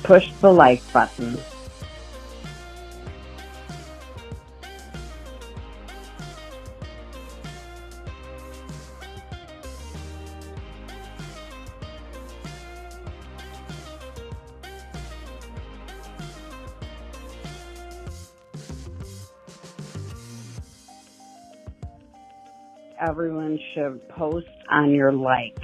Push the like button. Everyone should post on your like.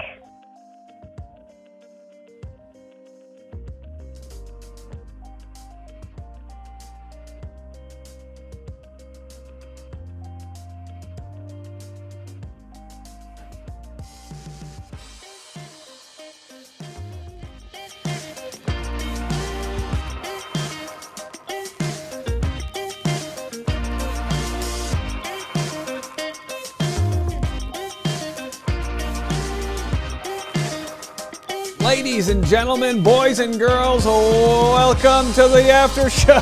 Ladies and gentlemen, boys and girls, welcome to the after show.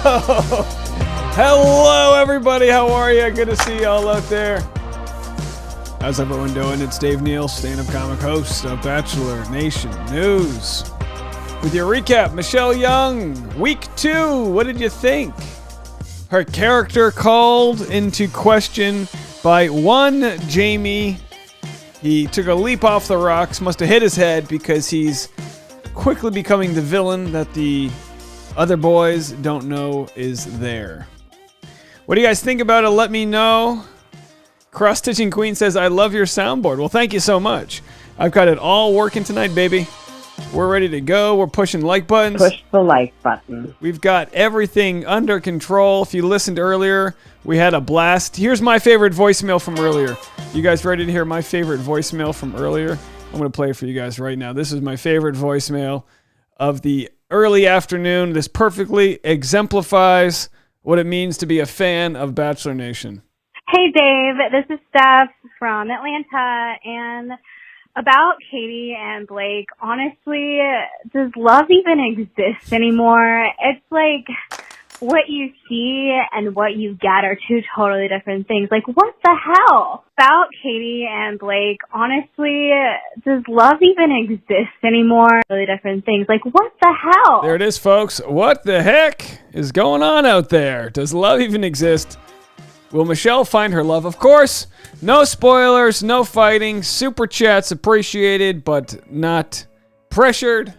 Hello, everybody. How are you? Good to see you all out there. How's everyone doing? It's Dave Neal, stand-up comic host of Bachelor Nation News. With your recap, Michelle Young, week 2. What did you think? Her character called into question by one Jamie. He took a leap off the rocks, must have hit his head because he's quickly becoming the villain that the other boys don't know is there. What do you guys think about it? Let me know. Cross Stitching Queen says, I love your soundboard. Well, thank you so much. I've got it all working tonight, baby. We're ready to go. We're pushing like buttons. Push the like button. We've got everything under control. If you listened earlier, we had a blast. Here's my favorite voicemail from earlier. You guys ready to hear my favorite voicemail from earlier? I'm going to play it for you guys right now. This is my favorite voicemail of the early afternoon. This perfectly exemplifies what it means to be a fan of Bachelor Nation. Hey, Dave. This is Steph from Atlanta. And about Katie and Blake, honestly, does love even exist anymore? It's like what you see and what you get are two totally different things. Like, what the hell? About Katie and Blake, honestly, does love even exist anymore? Really different things. Like, what the hell? There it is, folks. What the heck is going on out there? Does love even exist? Will Michelle find her love? Of course. No spoilers, no fighting. Super chats appreciated, but not pressured.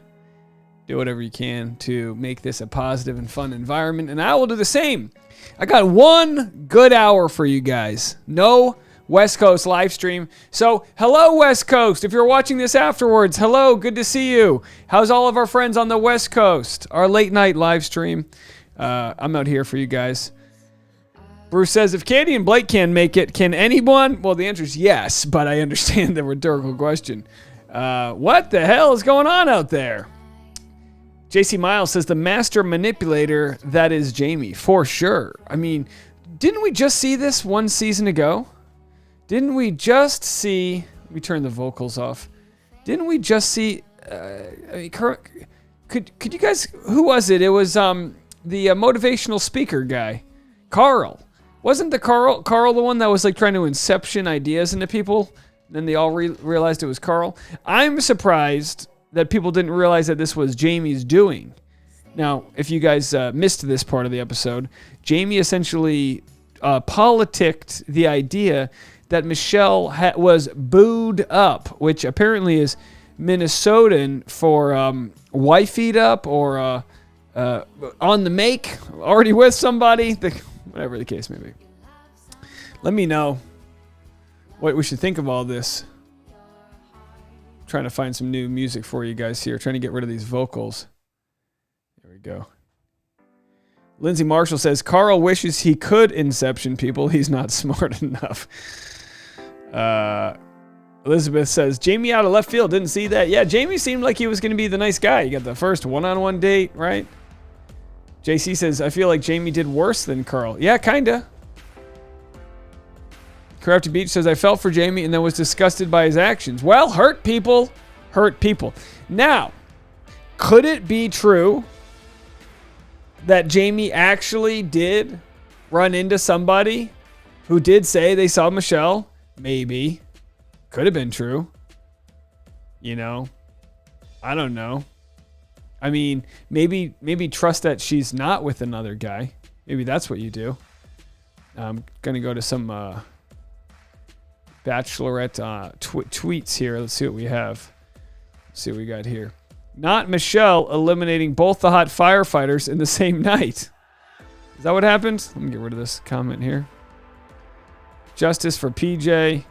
Do whatever you can to make this a positive and fun environment, and I will do the same. I got one good hour for you guys. No West Coast live stream. So, hello, West Coast. If you're watching this afterwards, hello, good to see you. How's all of our friends on the West Coast? Our late night live stream. I'm out here for you guys. Bruce says, if Katie and Blake can make it, can anyone? Well, the answer is yes, but I understand the rhetorical question. What the hell is going on out there? JC Miles says, the master manipulator, that is Jamie, for sure. I mean, didn't we just see this one season ago? Didn't we just see... Let me turn the vocals off. Didn't we just see... could you guys... Who was it? It was the motivational speaker guy. Carl. Wasn't the Carl the one that was like trying to inception ideas into people? Then they all realized it was Carl. I'm surprised that people didn't realize that this was Jamie's doing. Now, if you guys missed this part of the episode, Jamie essentially politicked the idea that Michelle was booed up, which apparently is Minnesotan for wifeyed up or on the make, already with somebody, whatever the case may be. Let me know what we should think of all this. Trying to find some new music for you guys here. Trying to get rid of these vocals. There we go. Lindsay Marshall says, Carl wishes he could inception people. He's not smart enough. Elizabeth says, Jamie out of left field. Didn't see that. Yeah, Jamie seemed like he was going to be the nice guy. He got the first one-on-one date, right? JC says, I feel like Jamie did worse than Carl. Yeah, kinda. Crafty Beach says, I felt for Jamie and then was disgusted by his actions. Well, hurt people. Hurt people. Now, could it be true that Jamie actually did run into somebody who did say they saw Michelle? Maybe. Could have been true. You know? I don't know. I mean, maybe trust that she's not with another guy. Maybe that's what you do. I'm going to go to some Bachelorette tweets here. Let's see what we have. Let's see what we got here. Not Michelle eliminating both the hot firefighters in the same night. Is that what happened? Let me get rid of this comment here. Justice for PJ.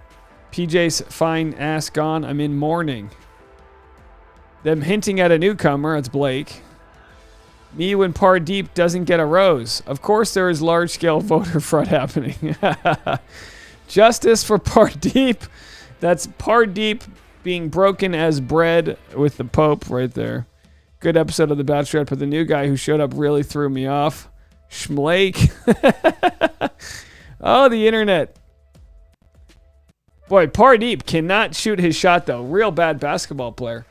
PJ's fine ass gone. I'm in mourning. Them hinting at a newcomer. That's Blake. Me when Pardeep doesn't get a rose. Of course there is large-scale voter fraud happening. Justice for Pardeep. That's Pardeep being broken as bread with the Pope right there. Good episode of The Bachelorette, but the new guy who showed up really threw me off. Schmlake. Oh, the internet. Boy, Pardeep cannot shoot his shot, though. Real bad basketball player.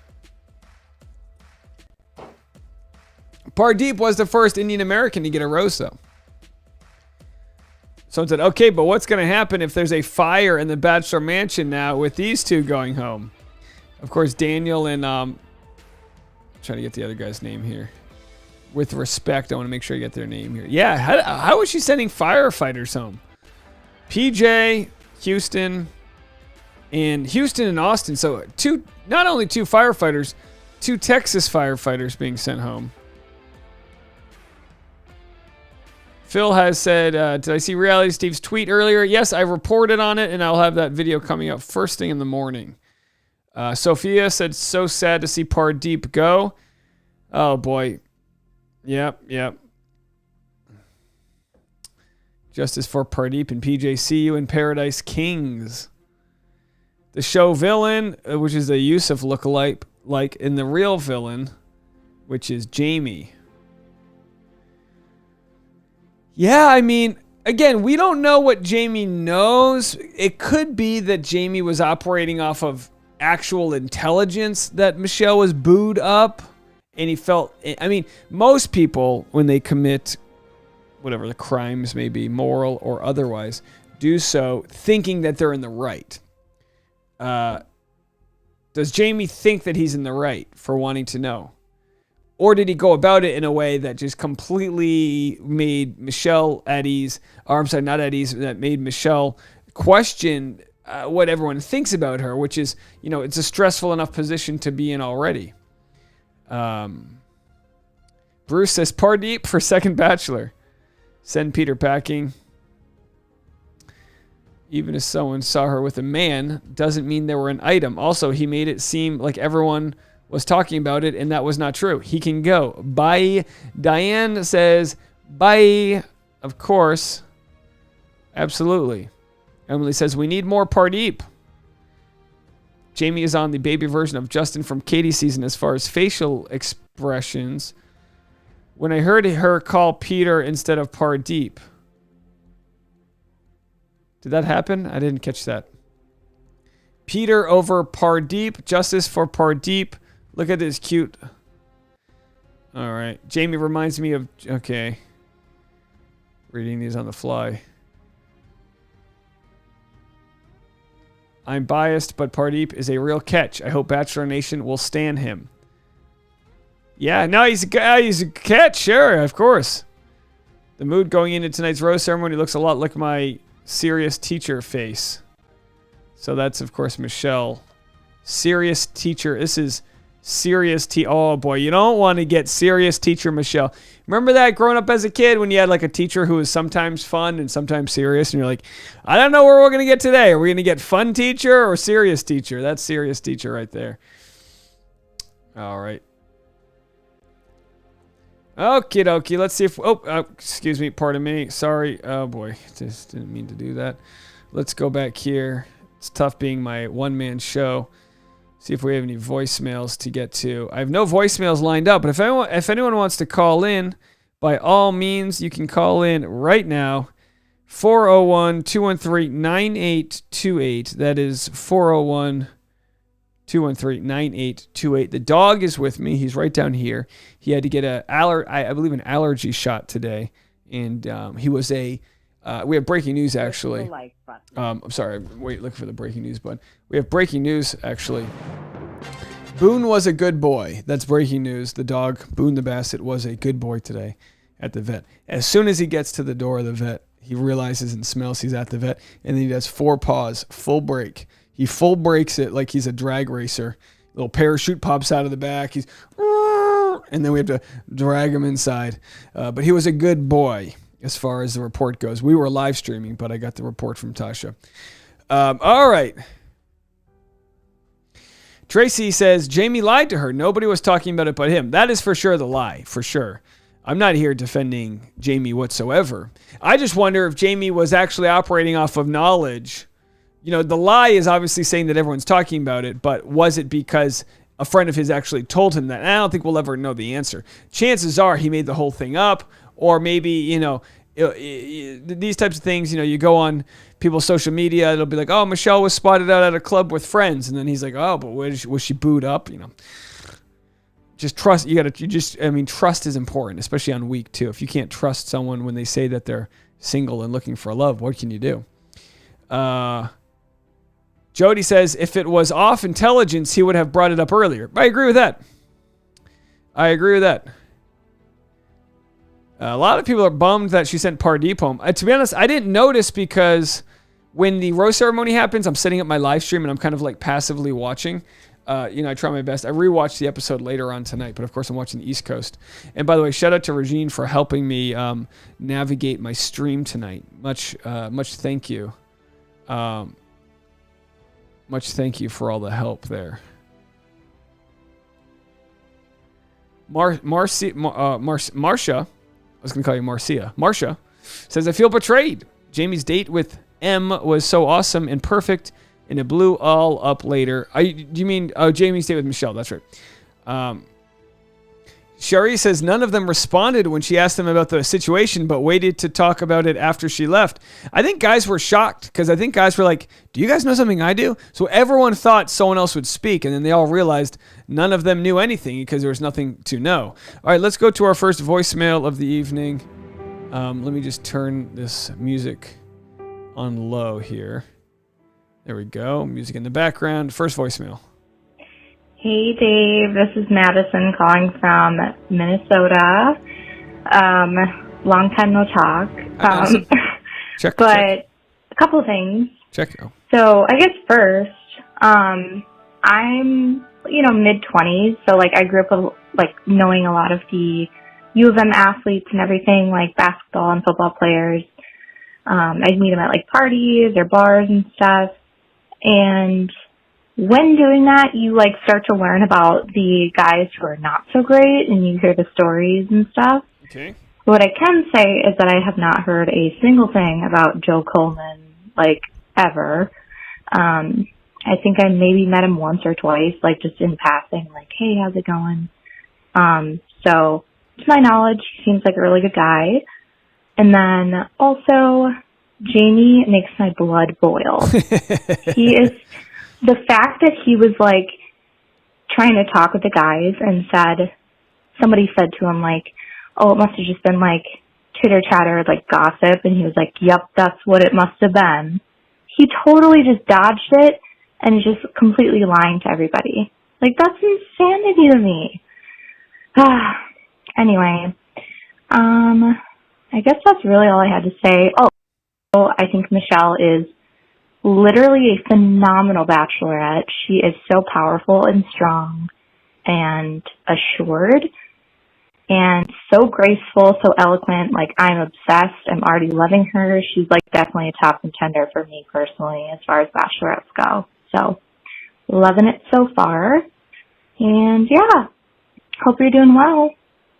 Pardeep was the first Indian American to get a rose, though. Someone said, okay, but what's going to happen if there's a fire in the Bachelor Mansion now with these two going home? Of course, Daniel and... trying to get the other guy's name here. With respect, I want to make sure I get their name here. Yeah, how is she sending firefighters home? PJ, Houston, and Austin. So not only two firefighters, two Texas firefighters being sent home. Phil has said, did I see Reality Steve's tweet earlier? Yes, I reported on it, and I'll have that video coming up first thing in the morning. Sophia said, so sad to see Pardeep go. Oh, boy. Yep. Justice for Pardeep and PJ. See you in Paradise Kings. The show villain, which is a Yusuf lookalike, like in the real villain, which is Jamie. Yeah, I mean, again, we don't know what Jamie knows. It could be that Jamie was operating off of actual intelligence that Michelle was booed up. And he felt, I mean, most people, when they commit whatever the crimes may be, moral or otherwise, do so thinking that they're in the right. Does Jamie think that he's in the right for wanting to know? Or did he go about it in a way that just completely made Michelle at ease, or I'm sorry, not at ease, that made Michelle question what everyone thinks about her, which is, you know, it's a stressful enough position to be in already. Bruce says, Pardeep for second Bachelor. Send Peter packing. Even if someone saw her with a man, doesn't mean they were an item. Also, he made it seem like everyone was talking about it, and that was not true. He can go. Bye. Diane says, bye. Of course. Absolutely. Emily says, we need more Pardeep. Jamie is on the baby version of Justin from Katie's season as far as facial expressions. When I heard her call Peter instead of Pardeep. Did that happen? I didn't catch that. Peter over Pardeep. Justice for Pardeep. Look at this cute. All right. Jamie reminds me of... Okay. Reading these on the fly. I'm biased, but Pardeep is a real catch. I hope Bachelor Nation will stand him. Yeah, no, he's a catch. Sure, of course. The mood going into tonight's rose ceremony looks a lot like my serious teacher face. So that's, of course, Michelle. Serious teacher. This is serious oh boy, you don't want to get serious teacher Michelle. Remember that growing up as a kid when you had like a teacher who was sometimes fun and sometimes serious, and you're like, I don't know where we're going to get today. Are we going to get fun teacher or serious teacher? That's serious teacher right there. All right. Okie dokie. Let's see if... excuse me. Pardon me. Sorry. Oh, boy. Just didn't mean to do that. Let's go back here. It's tough being my one-man show. See if we have any voicemails to get to. I have no voicemails lined up, but if anyone wants to call in, by all means, you can call in right now. 401-213-9828. That is 401-213-9828. The dog is with me. He's right down here. He had to get I believe an allergy shot today, and he was we have breaking news actually. I'm sorry. Wait, look for the breaking news button. We have breaking news actually. Boone was a good boy. That's breaking news. The dog, Boone the Basset, was a good boy today at the vet. As soon as he gets to the door of the vet, he realizes and smells he's at the vet, and then he does 4 paws, full break. He full breaks it like he's a drag racer. Little parachute pops out of the back. He's, and then we have to drag him inside. But he was a good boy as far as the report goes. We were live streaming, but I got the report from Tasha. All right. Tracy says, Jamie lied to her. Nobody was talking about it but him. That is for sure the lie, for sure. I'm not here defending Jamie whatsoever. I just wonder if Jamie was actually operating off of knowledge. You know, the lie is obviously saying that everyone's talking about it, but was it because a friend of his actually told him that? And I don't think we'll ever know the answer. Chances are he made the whole thing up, or maybe, you know, these types of things, you know, you go on people's social media, it'll be like, oh, Michelle was spotted out at a club with friends. And then he's like, oh, but was she booed up? You know, just trust. Trust is important, especially on week 2. If you can't trust someone when they say that they're single and looking for love, what can you do? Jody says, if it was off intelligence, he would have brought it up earlier. I agree with that. A lot of people are bummed that she sent Pardee poem. To be honest, I didn't notice because when the rose ceremony happens, I'm setting up my live stream and I'm kind of like passively watching. I try my best. I rewatched the episode later on tonight, but of course I'm watching the East Coast. And by the way, shout out to Regine for helping me navigate my stream tonight. Much thank you. Much thank you for all the help there. Marcia, I was going to call you Marcia. Marcia says, I feel betrayed. Jamie's date with M was so awesome and perfect, and it blew all up later. Do you mean Jamie's date with Michelle? That's right. Sherry says, none of them responded when she asked them about the situation, but waited to talk about it after she left. I think guys were shocked because I think guys were like, do you guys know something I do? So everyone thought someone else would speak, and then they all realized none of them knew anything because there was nothing to know. All right, let's go to our first voicemail of the evening. Let me just turn this music on low here. There we go. Music in the background. First voicemail. Hey, Dave. This is Madison calling from Minnesota. Long time no talk. Check. A couple of things. Check. So I guess first, I'm, mid-20s. So, I grew up, knowing a lot of the U of M athletes and everything, like basketball and football players. I'd meet them at, parties or bars and stuff. And when doing that, you start to learn about the guys who are not so great, and you hear the stories and stuff. Okay. What I can say is that I have not heard a single thing about Joe Coleman, ever. I think I maybe met him once or twice, just in passing, hey, how's it going? So, to my knowledge, he seems like a really good guy. And then also, Jamie makes my blood boil. The fact that he was, trying to talk with the guys and somebody said to him, oh, it must have just been, chitter-chatter, gossip, and he was like, yep, that's what it must have been. He totally just dodged it and is just completely lying to everybody. That's insanity to me. Anyway, I guess that's really all I had to say. Oh, I think Michelle is literally a phenomenal bachelorette. She is so powerful and strong and assured and so graceful, so eloquent. I'm obsessed. I'm already loving her. She's definitely a top contender for me personally as far as bachelorettes go. So loving it so far. And yeah, hope you're doing well.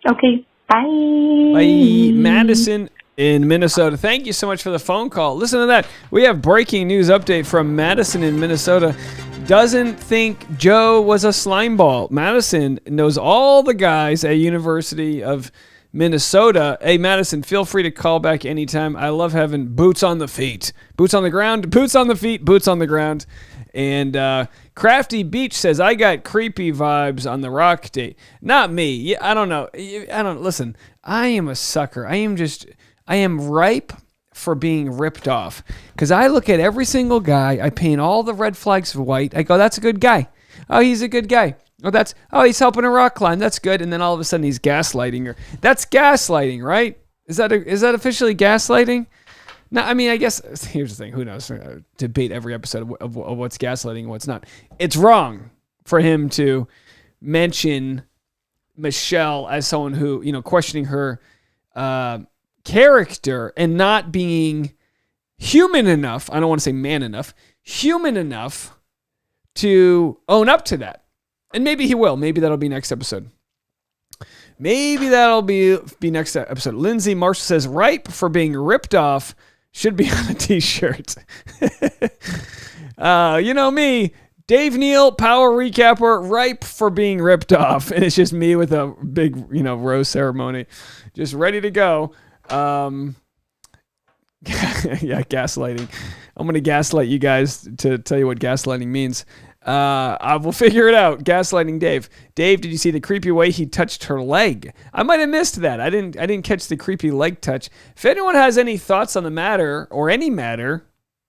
Okay, bye. Bye. Madison in Minnesota. Thank you so much for the phone call. Listen to that. We have breaking news update from Madison in Minnesota. Doesn't think Joe was a slime ball. Madison knows all the guys at University of Minnesota. Hey, Madison, feel free to call back anytime. I love having boots on the feet. Boots on the ground, boots on the feet, boots on the ground. And Crafty Beach says, I got creepy vibes on the rock date. Not me. Yeah, I don't know. Listen, I am a sucker. I am ripe for being ripped off because I look at every single guy. I paint all the red flags white. I go, that's a good guy. Oh, he's a good guy. He's helping her rock climb. That's good. And then all of a sudden he's gaslighting her. That's gaslighting, right? Is that officially gaslighting? No, I mean, I guess here's the thing. Who knows? Debate every episode of what's gaslighting and what's not. It's wrong for him to mention Michelle as someone who, questioning her character and not being human enough. I don't want to say man enough. Human enough to own up to that. And maybe he will. Maybe that'll be next episode. Maybe that'll be next episode. Lindsay Marshall says, ripe for being ripped off. Should be on a t-shirt. Me, Dave Neal, power recapper, ripe for being ripped off. And it's just me with a big, rose ceremony. Just ready to go. Gaslighting. I'm going to gaslight you guys to tell you what gaslighting means. I will figure it out. Gaslighting Dave. Dave, did you see the creepy way he touched her leg? I might have missed that. I didn't catch the creepy leg touch. If anyone has any thoughts on the matter or any matter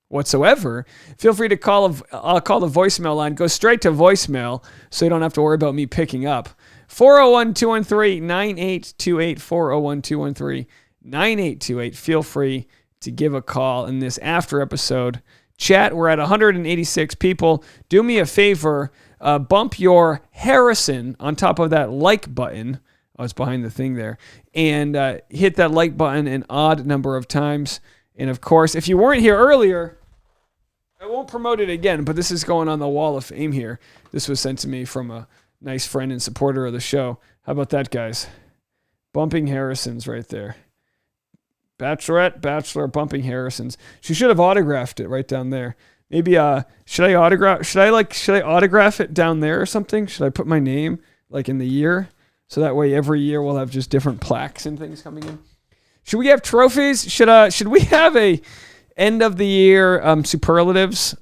whatsoever, feel free to call the voicemail line. Go straight to voicemail so you don't have to worry about me picking up. 401-213-9828. 401-213-9828. Feel free to give a call in this after episode. Chat, we're at 186 people. Do me a favor, bump your Harrison on top of that like button. Oh, it's behind the thing there. And hit that like button an odd number of times. And of course, if you weren't here earlier, I won't promote it again, but this is going on the wall of fame here. This was sent to me from a nice friend and supporter of the show. How about that, guys? Bumping Harrisons right there. Bachelorette, Bachelor, bumping Harrisons. She should have autographed it right down there. Maybe should I autograph it down there or something? Should I put my name in the year? So that way every year we'll have just different plaques and things coming in. Should we have trophies? Should we have a end of the year superlatives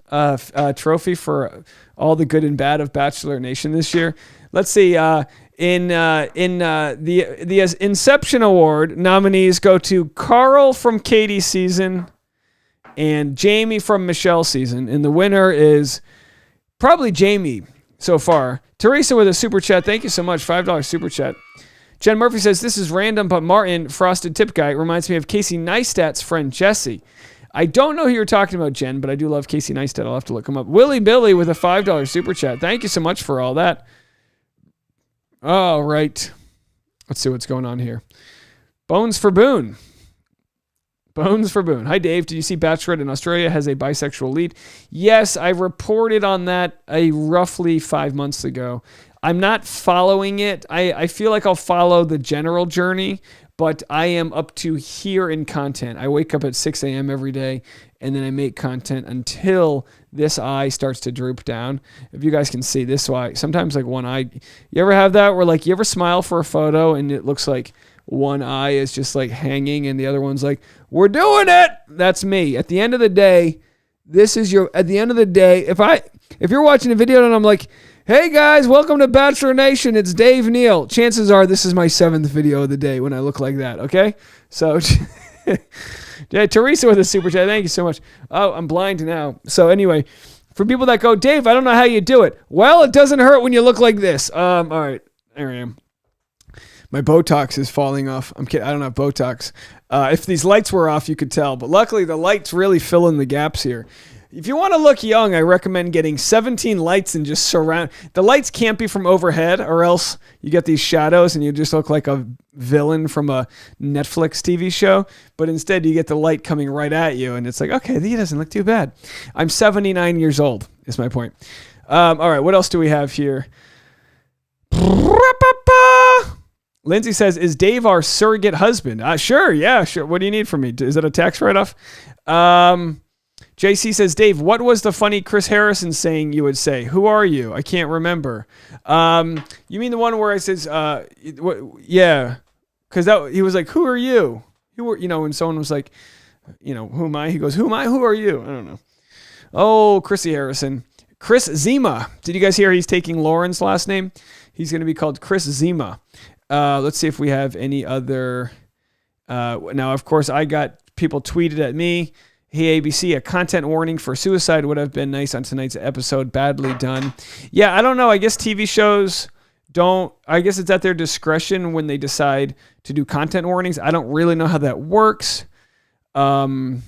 trophy for all the good and bad of Bachelor Nation this year? Let's see. In the Inception Award, nominees go to Carl from Katie's season and Jamie from Michelle's season. And the winner is probably Jamie so far. Teresa with a super chat. Thank you so much. $5 super chat. Jen Murphy says, this is random, but Martin, Frosted Tip Guy, reminds me of Casey Neistat's friend Jesse. I don't know who you're talking about, Jen, but I do love Casey Neistat. I'll have to look him up. Willie Billy with a $5 super chat. Thank you so much for all that. All right. Let's see what's going on here. Bones for Boone. Bones for Boone. Hi, Dave. Did you see Bachelorette in Australia has a bisexual lead? Yes, I reported on that roughly 5 months ago. I'm not following it. I feel like I'll follow the general journey, but I am up to here in content. I wake up at 6 a.m. every day, and then I make content until this eye starts to droop down. If you guys can see this eye, sometimes one eye. You ever have that where you ever smile for a photo and it looks like one eye is just hanging and the other one's we're doing it. That's me. At the end of the day, at the end of the day, if you're watching a video and I'm like, hey guys, welcome to Bachelor Nation. It's Dave Neal. Chances are this is my 7th video of the day when I look like that. Okay. So yeah, Teresa with a super chat. Thank you so much. Oh, I'm blind now. So anyway, for people that go, Dave, I don't know how you do it. Well, it doesn't hurt when you look like this. All right, there I am. My Botox is falling off. I'm kidding. I don't have Botox. If these lights were off, you could tell. But luckily, the lights really fill in the gaps here. If you want to look young, I recommend getting 17 lights and just surround. The lights can't be from overhead, or else you get these shadows and you just look like a villain from a Netflix TV show. But instead, you get the light coming right at you, and it's okay, he doesn't look too bad. I'm 79 years old, is my point. All right, what else do we have here? Lindsay says, is Dave our surrogate husband? Sure, yeah, sure. What do you need from me? Is that a tax write-off? JC says, Dave, what was the funny Chris Harrison saying you would say? Who are you? I can't remember. You mean the one where it says, yeah, because he was who are you? When someone was who am I? He goes, who am I? Who are you? I don't know. Oh, Chrissy Harrison. Chris Zima. Did you guys hear he's taking Lauren's last name? He's going to be called Chris Zima. Let's see if we have any other. Now, of course, I got people tweeted at me. Hey ABC, a content warning for suicide would have been nice on tonight's episode. Badly done. Yeah, I don't know. I guess TV shows don't. I guess it's at their discretion when they decide to do content warnings. I don't really know how that works. TM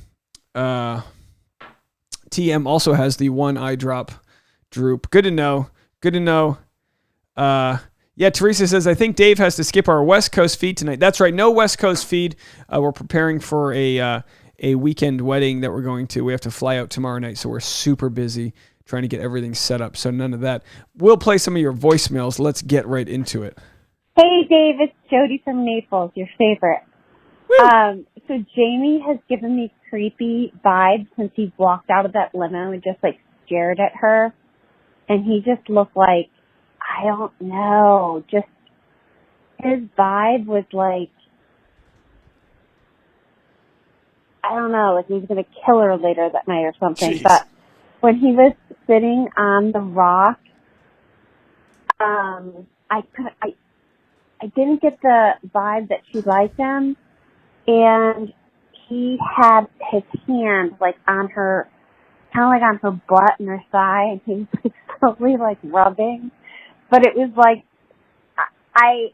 also has the one eye drop droop. Good to know. Good to know. Yeah, Teresa says, I think Dave has to skip our West Coast feed tonight. That's right. No West Coast feed. We're preparing for a weekend wedding that we're going to. We have to fly out tomorrow night, so we're super busy trying to get everything set up. So none of that. We'll play some of your voicemails. Let's get right into it. Hey, Dave, it's Jody from Naples, your favorite. So Jamie has given me creepy vibes since he walked out of that limo and just, like, stared at her. And he just looked like, I don't know, just his vibe was like, I don't know, like he was going to kill her later that night or something. Jeez. But when he was sitting on the rock, I didn't get the vibe that she liked him, and he had his hand like on her, kind of like on her butt and her thigh, and he was like slowly like rubbing. But it was like, I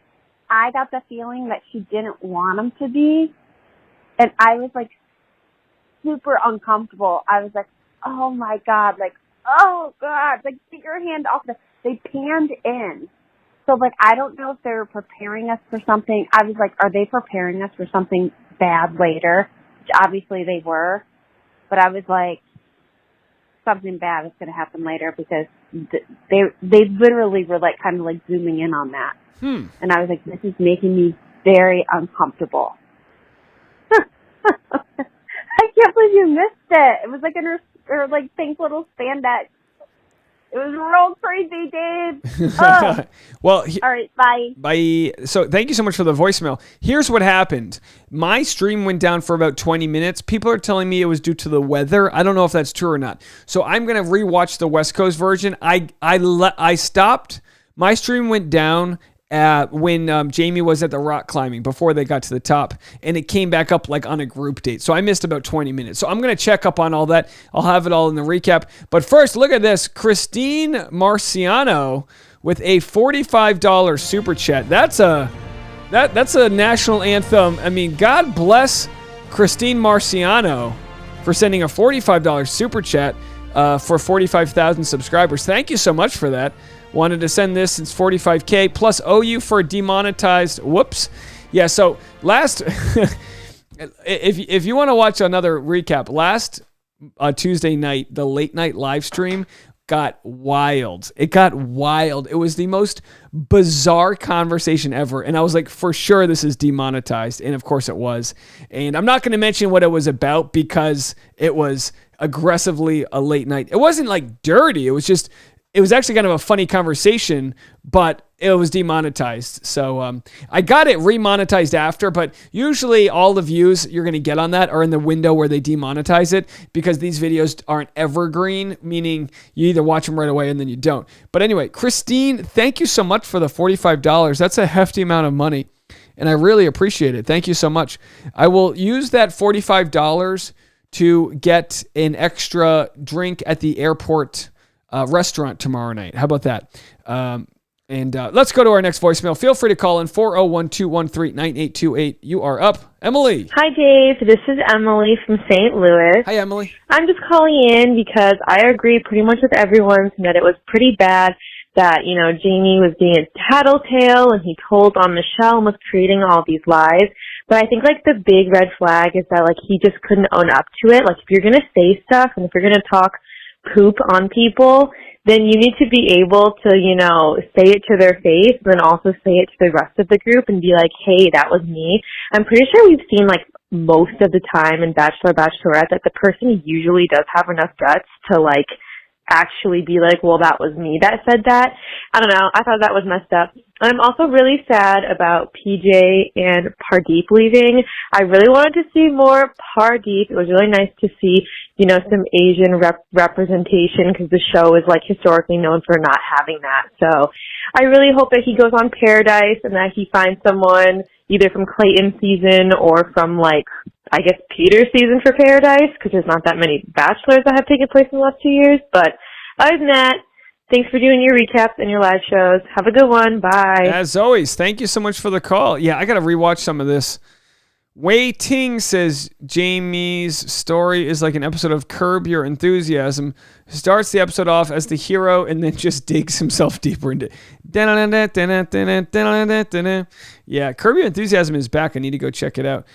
got the feeling that she didn't want him to be, and I was like super uncomfortable. I was like, oh my God, like, oh God, like get your hand off they panned in. So like, I don't know if they were preparing us for something. I was like, are they preparing us for something bad later? Which obviously they were, but I was like, something bad is going to happen later because they literally were like kind of like zooming in on that. And I was like, this is making me very uncomfortable. I can't believe you missed it. It was like her like pink little spandex. It was real crazy, Dave. Oh. Well, all right, bye. Bye. So thank you so much for the voicemail. Here's what happened. My stream went down for about 20 minutes. People are telling me it was due to the weather. I don't know if that's true or not. So I'm going to rewatch the West Coast version. I stopped. My stream went down when Jamie was at the rock climbing before they got to the top, and it came back up like on a group date. So I missed about 20 minutes. So I'm going to check up on all that. I'll have it all in the recap. But first, look at this. Christine Marciano with a $45 super chat. That's a national anthem. I mean, God bless Christine Marciano for sending a $45 super chat for 45,000 subscribers. Thank you so much for that. Wanted to send this since 45K plus owe you for demonetized. Whoops. Yeah, so last, if you want to watch another recap, last Tuesday night, the late night live stream got wild. It got wild. It was the most bizarre conversation ever. And I was like, for sure this is demonetized. And of course it was. And I'm not going to mention what it was about because it was aggressively a late night. It wasn't like dirty. It was actually kind of a funny conversation, but it was demonetized. So I got it remonetized after, but usually all the views you're going to get on that are in the window where they demonetize it because these videos aren't evergreen, meaning you either watch them right away and then you don't. But anyway, Christine, thank you so much for the $45. That's a hefty amount of money, and I really appreciate it. Thank you so much. I will use that $45 to get an extra drink at the airport restaurant tomorrow night. How about that? Let's go to our next voicemail. Feel free to call in 401-213-9828. You are up. Emily. Hi, Dave. This is Emily from St. Louis. Hi, Emily. I'm just calling in because I agree pretty much with everyone that it was pretty bad that, Jamie was being a tattletale and he told on Michelle and was creating all these lies. But I think, the big red flag is that, he just couldn't own up to it. If you're going to say stuff and if you're going to talk poop on people, then you need to be able to, say it to their face and then also say it to the rest of the group and be like, hey, that was me. I'm pretty sure we've seen, most of the time in Bachelor, Bachelorette that the person usually does have enough guts to, actually be like, well, that was me that said that. I don't know. I thought that was messed up. And I'm also really sad about PJ and Pardeep leaving. I really wanted to see more Pardeep. It was really nice to see, some Asian representation because the show is historically known for not having that. So I really hope that he goes on Paradise and that he finds someone either from Clayton season or from I guess, Peter's season for Paradise, because there's not that many Bachelors that have taken place in the last 2 years. But other than that, thanks for doing your recaps and your live shows. Have a good one. Bye. As always, thank you so much for the call. Yeah, I got to rewatch some of this. Wei Ting says Jamie's story is like an episode of Curb Your Enthusiasm. Starts the episode off as the hero and then just digs himself deeper into. Yeah, Curb Your Enthusiasm is back. I need to go check it out.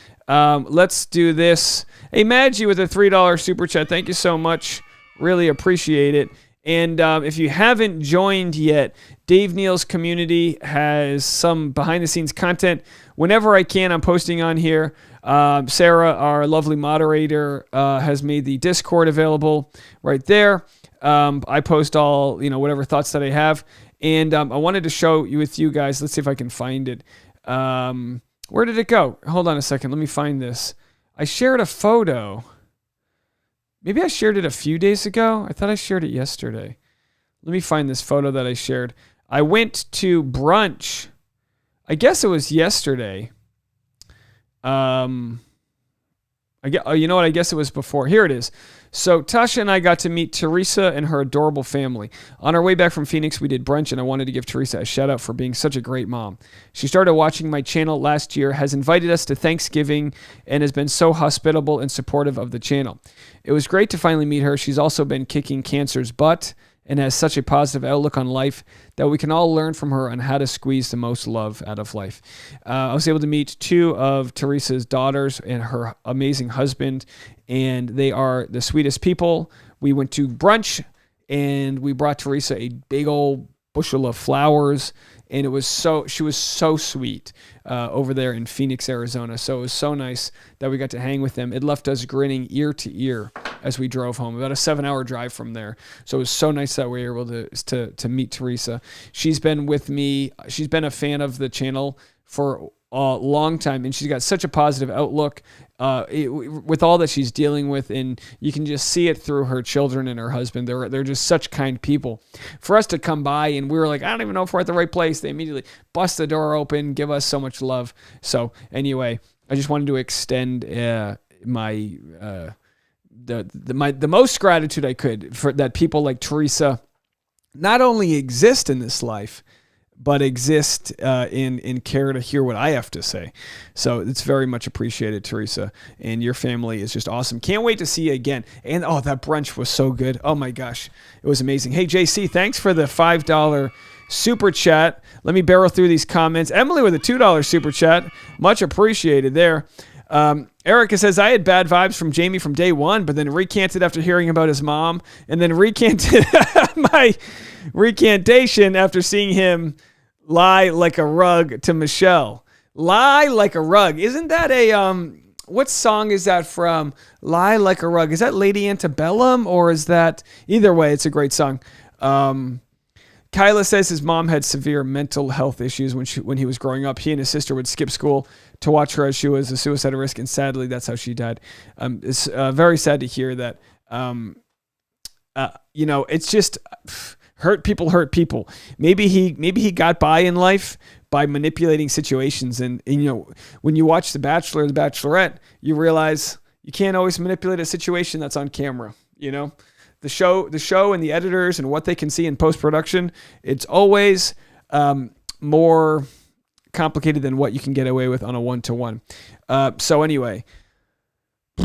Let's do this. Hey, Maggie with a $3 super chat. Thank you so much. Really appreciate it. And if you haven't joined yet, Dave Neal's community has some behind-the-scenes content. Whenever I can, I'm posting on here. Sarah, our lovely moderator, has made the Discord available right there. I post all, whatever thoughts that I have. And I wanted to show you with you guys. Let's see if I can find it. Where did it go? Hold on a second. Let me find this. I shared a photo. Maybe I shared it a few days ago. I thought I shared it yesterday. Let me find this photo that I shared. I went to brunch. I guess it was yesterday. You know what? I guess it was before. Here it is. So Tasha and I got to meet Teresa and her adorable family. On our way back from Phoenix, we did brunch, and I wanted to give Teresa a shout out for being such a great mom. She started watching my channel last year, has invited us to Thanksgiving, and has been so hospitable and supportive of the channel. It was great to finally meet her. She's also been kicking cancer's butt and has such a positive outlook on life that we can all learn from her on how to squeeze the most love out of life. I was able to meet two of Teresa's daughters and her amazing husband, and they are the sweetest people. We went to brunch, and we brought Teresa a big old bushel of flowers, and she was so sweet over there in Phoenix, Arizona. So it was so nice that we got to hang with them. It left us grinning ear to ear as we drove home, about a 7-hour drive from there. So it was so nice that we were able to meet Teresa. She's been with me. She's been a fan of the channel for a long time, and she's got such a positive outlook with all that she's dealing with, and you can just see it through her children and her husband. They're just such kind people. For us to come by, and we were like, I don't even know if we're at the right place. They immediately bust the door open, give us so much love. So anyway, I just wanted to extend my most gratitude I could for that people like Teresa not only exist in this life, but exist in care to hear what I have to say. So it's very much appreciated, Teresa, and your family is just awesome. Can't wait to see you again. And that brunch was so good. Oh my gosh, it was amazing. Hey, JC, thanks for the $5 super chat. Let me barrel through these comments. Emily with a $2 super chat. Much appreciated there. Erica says, I had bad vibes from Jamie from day one, but then recanted after hearing about his mom, and then recanted my recantation after seeing him lie like a rug to Michelle. Lie like a rug. Isn't that what song is that from? Lie Like a Rug. Is that Lady Antebellum, or is that, either way, it's a great song. Kyla says his mom had severe mental health issues when he was growing up. He and his sister would skip school to watch her as she was a suicide risk, and sadly, that's how she died. It's very sad to hear that. It's just hurt people. Maybe he got by in life by manipulating situations, and when you watch The Bachelor or The Bachelorette, you realize you can't always manipulate a situation that's on camera. The show and the editors and what they can see in post-production, it's always more complicated than what you can get away with on a one-to-one. So anyway, I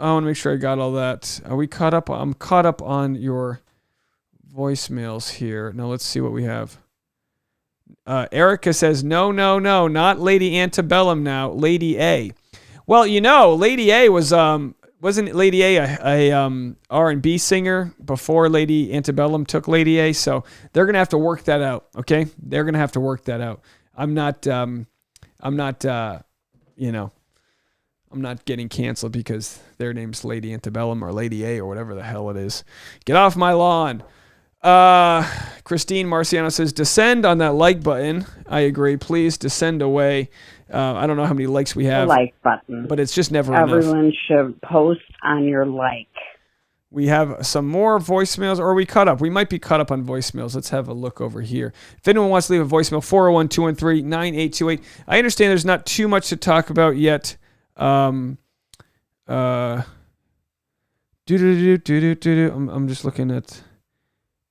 want to make sure I got all that. Are we caught up? I'm caught up on your voicemails here. Now let's see what we have. Erica says, no, not Lady Antebellum now, Lady A. Well, Lady A wasn't Lady A R&B singer before Lady Antebellum took Lady A? So they're going to have to work that out, okay? They're going to have to work that out. I'm not getting canceled because their name's Lady Antebellum or Lady A or whatever the hell it is. Get off my lawn. Christine Marciano says, descend on that like button. I agree. Please descend away. I don't know how many likes we have. The like button. But it's just never enough. Everyone should post on your like. We have some more voicemails, or are we caught up? We might be caught up on voicemails. Let's have a look over here. If anyone wants to leave a voicemail, 401-213-9828. I understand there's not too much to talk about yet. I'm just looking at...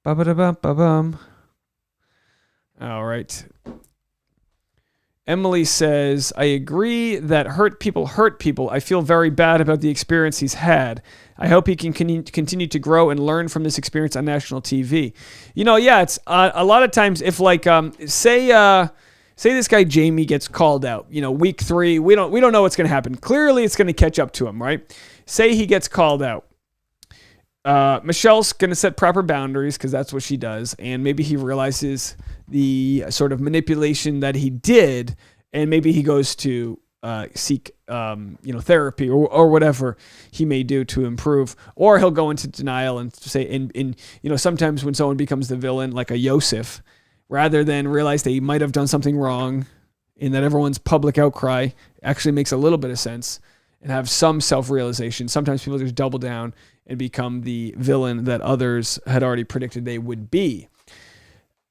Ba-ba-da-bum. All right. Emily says, I agree that hurt people hurt people. I feel very bad about the experience he's had. I hope he can continue to grow and learn from this experience on national TV. It's a lot of times if say this guy Jamie gets called out, week 3, we don't know what's going to happen. Clearly it's going to catch up to him, right? Say he gets called out. Michelle's going to set proper boundaries because that's what she does. And maybe he realizes the sort of manipulation that he did, and maybe he goes to seek therapy or whatever he may do to improve, or he'll go into denial and say, sometimes when someone becomes the villain, like a Yosef, rather than realize that he might have done something wrong, and that everyone's public outcry actually makes a little bit of sense, and have some self-realization. Sometimes people just double down and become the villain that others had already predicted they would be.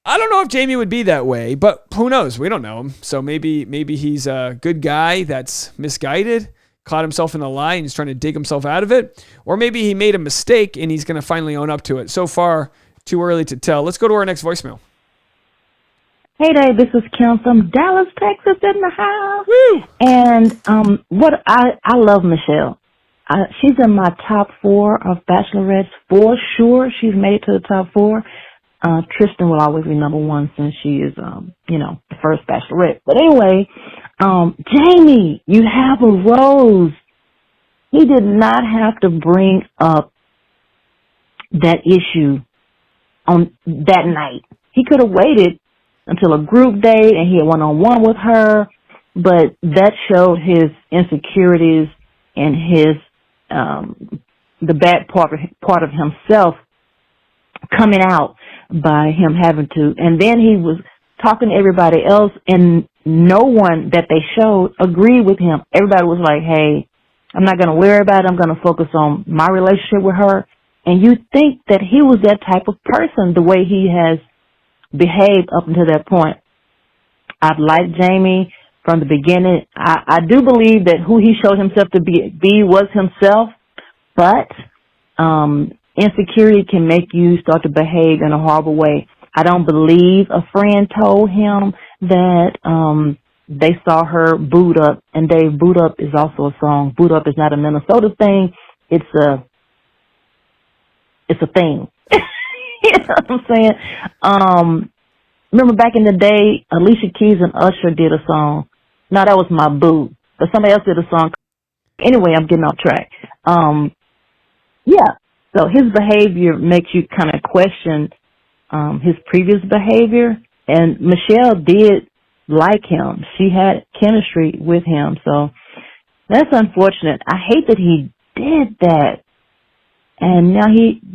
I don't know if Jamie would be that way, but who knows? We don't know him. So maybe he's a good guy that's misguided, caught himself in a lie and he's trying to dig himself out of it. Or maybe he made a mistake and he's going to finally own up to it. So far, too early to tell. Let's go to our next voicemail. Hey Dave, this is Kim from Dallas, Texas in the house. Woo! And what I love Michelle. She's in my top 4 of Bachelorettes for sure. She's made it to the top 4. Tristan will always be number 1 since she is, the first Bachelorette. But anyway, Jamie, you have a rose. He did not have to bring up that issue on that night. He could have waited until a group date and he had one-on-one with her, but that showed his insecurities and his the bad part of himself coming out by him having to. And then he was talking to everybody else, and no one that they showed agreed with him. Everybody was like, hey, I'm not going to worry about it. I'm going to focus on my relationship with her. And you think that he was that type of person, the way he has behaved up until that point. I've liked Jamie from the beginning. I do believe that who he showed himself to be was himself, but insecurity can make you start to behave in a horrible way. I don't believe a friend told him that they saw her boot up, and Dave, boot up is also a song. Boot up is not a Minnesota thing. It's a thing. You know what I'm saying? Remember back in the day, Alicia Keys and Usher did a song. No, that was My Boo. But somebody else did a song. Anyway, I'm getting off track. Yeah. So his behavior makes you kind of question his previous behavior. And Michelle did like him. She had chemistry with him. So that's unfortunate. I hate that he did that. And now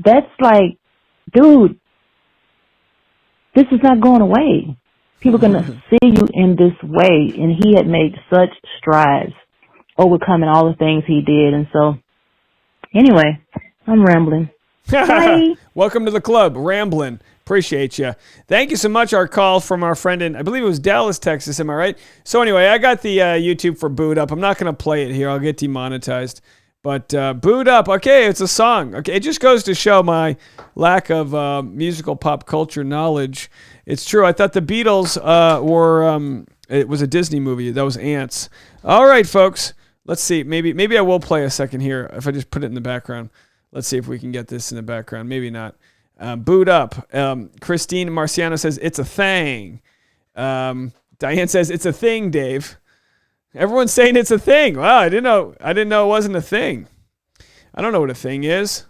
that's like, dude, this is not going away. People are going to see you in this way. And he had made such strides overcoming all the things he did. And so, anyway, I'm rambling. Bye. Welcome to the club, Ramblin'. Appreciate you. Thank you so much. Our call from our friend in, I believe it was Dallas, Texas. Am I right? So anyway, I got the YouTube for Boot Up. I'm not going to play it here. I'll get demonetized. But Boot Up, okay, it's a song. Okay, it just goes to show my lack of musical pop culture knowledge. It's true. I thought the Beatles were, it was a Disney movie. That was Ants. All right, folks. Let's see. Maybe I will play a second here if I just put it in the background. Let's see if we can get this in the background. Maybe not. Boot Up. Christine Marciano says, it's a thing. Diane says, it's a thing, Dave. Everyone's saying it's a thing. Wow, I didn't know it wasn't a thing. I don't know what a thing is.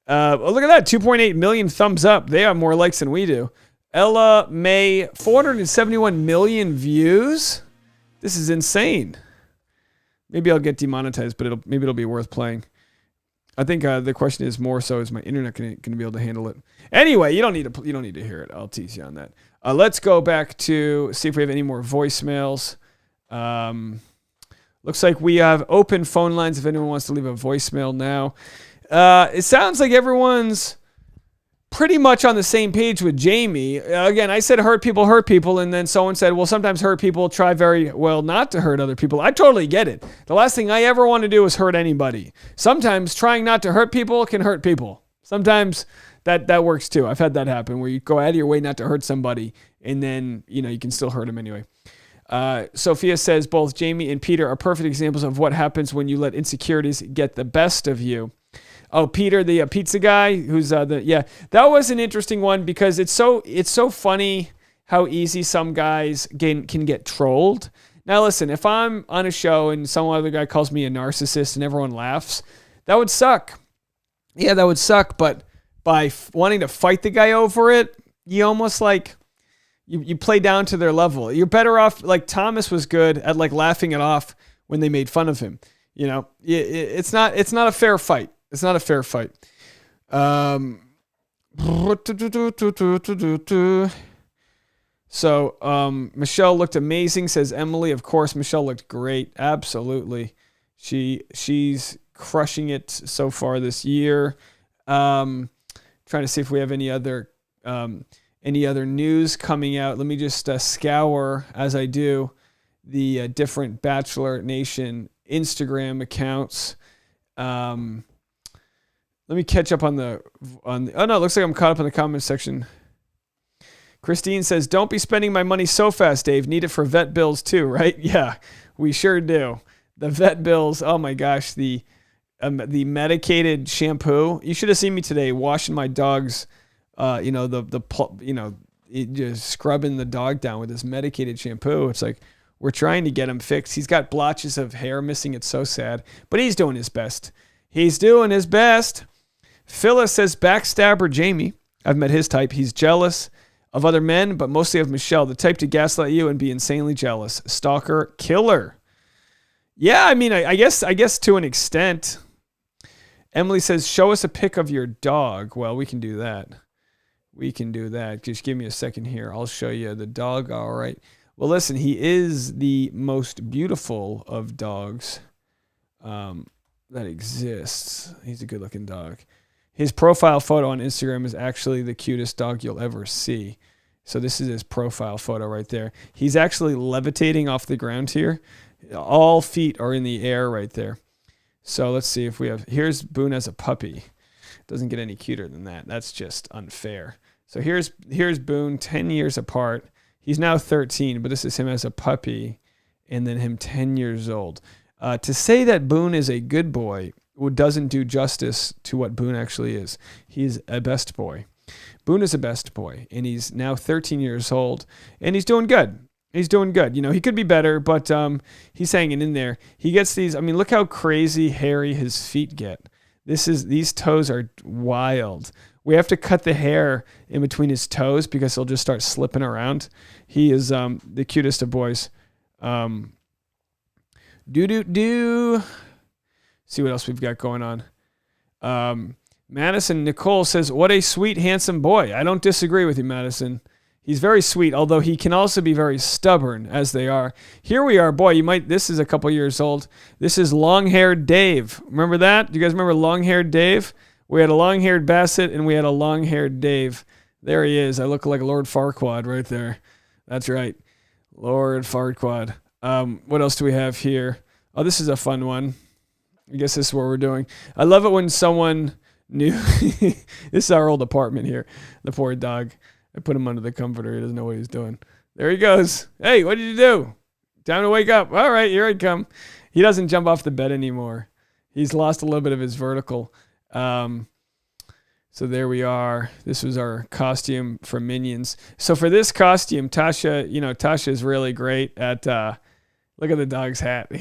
Look at that, 2.8 million thumbs up. They have more likes than we do. Ella May, 471 million views. This is insane. Maybe I'll get demonetized, but maybe it'll be worth playing. I think the question is more so, is my internet going to be able to handle it? Anyway, you don't need to hear it. I'll tease you on that. Let's go back to see if we have any more voicemails. Looks like we have open phone lines if anyone wants to leave a voicemail now. It sounds like everyone's pretty much on the same page with Jamie. Again, I said hurt people, and then someone said, well, sometimes hurt people try very well not to hurt other people. I totally get it. The last thing I ever want to do is hurt anybody. Sometimes trying not to hurt people can hurt people. Sometimes that works too. I've had that happen where you go out of your way not to hurt somebody, and then you can still hurt them anyway. Sophia says both Jamie and Peter are perfect examples of what happens when you let insecurities get the best of you. Oh, Peter, the pizza guy, who's that was an interesting one because it's so funny how easy some guys can get trolled. Now, listen, if I'm on a show and some other guy calls me a narcissist and everyone laughs, that would suck. Yeah, that would suck. But by wanting to fight the guy over it, you almost like you play down to their level. You're better off. Like Thomas was good at like laughing it off when they made fun of him. It's not a fair fight. It's not a fair fight. So Michelle looked amazing, says Emily. Of course, Michelle looked great. Absolutely. She's crushing it so far this year. Trying to see if we have any other news coming out. Let me just scour, as I do, the different Bachelor Nation Instagram accounts. Let me catch up on the. Oh no, it looks like I'm caught up in the comment section. Christine says, "Don't be spending my money so fast, Dave. Need it for vet bills too, right?" Yeah, we sure do. The vet bills. Oh my gosh, the medicated shampoo. You should have seen me today washing my dog's. Just scrubbing the dog down with this medicated shampoo. It's like we're trying to get him fixed. He's got blotches of hair missing. It's so sad, but he's doing his best. He's doing his best. Phyllis says, backstabber Jamie. I've met his type. He's jealous of other men, but mostly of Michelle, the type to gaslight you and be insanely jealous. Stalker, killer. Yeah, I mean, I guess to an extent. Emily says, show us a pic of your dog. Well, we can do that. Just give me a second here. I'll show you the dog. All right. Well, listen, he is the most beautiful of dogs that exists. He's a good-looking dog. His profile photo on Instagram is actually the cutest dog you'll ever see. So this is his profile photo right there. He's actually levitating off the ground here. All feet are in the air right there. So let's see if we have... Here's Boone as a puppy. Doesn't get any cuter than that. That's just unfair. So here's Boone, 10 years apart. He's now 13, but this is him as a puppy, and then him 10 years old. To say that Boone is a good boy doesn't do justice to what Boone actually is. He's a best boy. Boone is a best boy, and he's now 13 years old, and he's doing good. He could be better, but he's hanging in there. He gets these, look how crazy hairy his feet get. These toes are wild. We have to cut the hair in between his toes because he'll just start slipping around. He is the cutest of boys. See what else we've got going on. Madison Nicole says, what a sweet, handsome boy. I don't disagree with you, Madison. He's very sweet, although he can also be very stubborn, as they are. Here we are. Boy, this is a couple years old. This is long-haired Dave. Remember that? Do you guys remember long-haired Dave? We had a long-haired Bassett, and we had a long-haired Dave. There he is. I look like Lord Farquaad right there. That's right. Lord Farquaad. What else do we have here? Oh, this is a fun one. I guess this is what we're doing. I love it when someone new... This is our old apartment here. The poor dog. I put him under the comforter. He doesn't know what he's doing. There he goes. Hey, what did you do? Time to wake up. All right, here I come. He doesn't jump off the bed anymore. He's lost a little bit of his vertical. So there we are. This was our costume for Minions. So for this costume, Tasha is really great at, look at the dog's hat.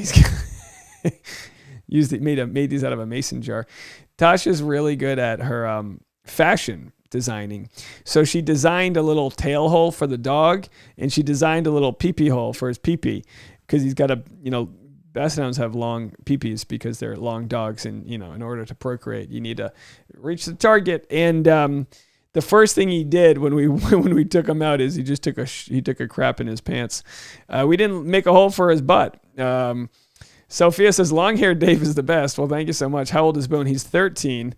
He's made these out of a mason jar. Tasha's really good at her fashion designing. So she designed a little tail hole for the dog, and she designed a little pee-pee hole for his pee-pee, because he's got Basset hounds have long pee-pees because they're long dogs, and in order to procreate, you need to reach the target. And the first thing he did when we took him out is he just took a crap in his pants. We didn't make a hole for his butt. Sophia says, long-haired Dave is the best. Well, thank you so much. How old is Boone? He's 13.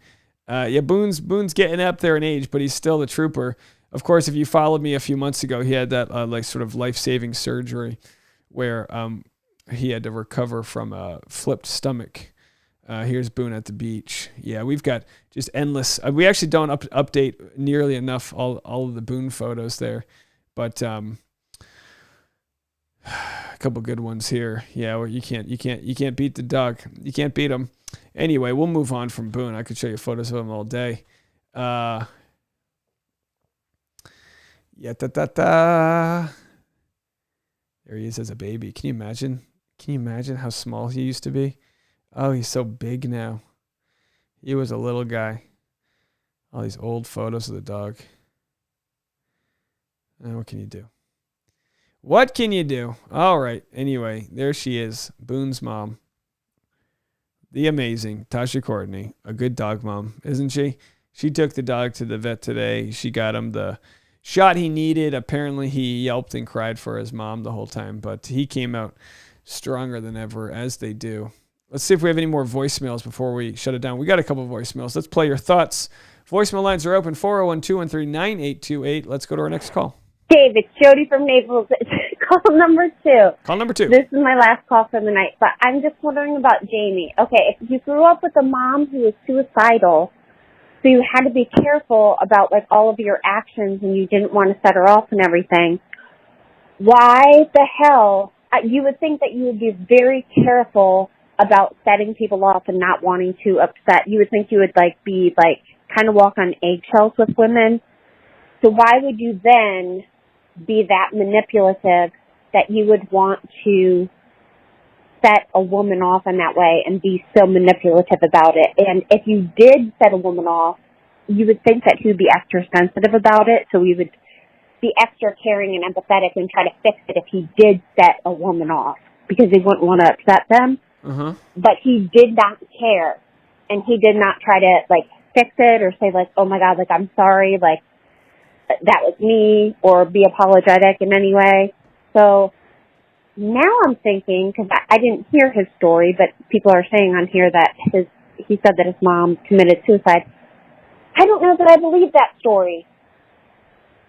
Yeah, Boone's getting up there in age, but he's still the trooper. Of course, if you followed me a few months ago, he had that like sort of life-saving surgery where he had to recover from a flipped stomach. Here's Boone at the beach. Yeah, we've got just endless. We actually don't update nearly enough all of the Boone photos there, but a couple good ones here. Yeah, where you can't beat the dog. You can't beat him. Anyway, we'll move on from Boone. I could show you photos of him all day. Yeah, There he is as a baby. Can you imagine? Can you imagine how small he used to be? Oh, he's so big now. He was a little guy. All these old photos of the dog. What can you do? What can you do? All right. Anyway, there she is. Boone's mom. The amazing Tasha Courtney. A good dog mom, isn't she? She took the dog to the vet today. She got him the shot he needed. Apparently, he yelped and cried for his mom the whole time, but he came out stronger than ever, as they do. Let's see if we have any more voicemails before we shut it down. We got a couple of voicemails. Let's play your thoughts. Voicemail lines are open, 401-213-9828. Let's go to our next call. Dave, it's Jody from Naples. Call number 2. Call number 2. This is my last call for the night, but I'm just wondering about Jamie. Okay, if you grew up with a mom who was suicidal, so you had to be careful about like all of your actions and you didn't want to set her off and everything, why the hell, you would think that you would be very careful about setting people off and not wanting to upset. You would think you would be kind of walk on eggshells with women. So why would you then be that manipulative that you would want to set a woman off in that way and be so manipulative about it? And if you did set a woman off, you would think that he would be extra sensitive about it, so he would be extra caring and empathetic and try to fix it if he did set a woman off, because he wouldn't want to upset them. But he did not care, and he did not try to fix it or say oh my God, I'm sorry, that was me, or be apologetic in any way. So now I'm thinking, because I didn't hear his story, but people are saying on here that he said that his mom committed suicide. I don't know that I believe that story.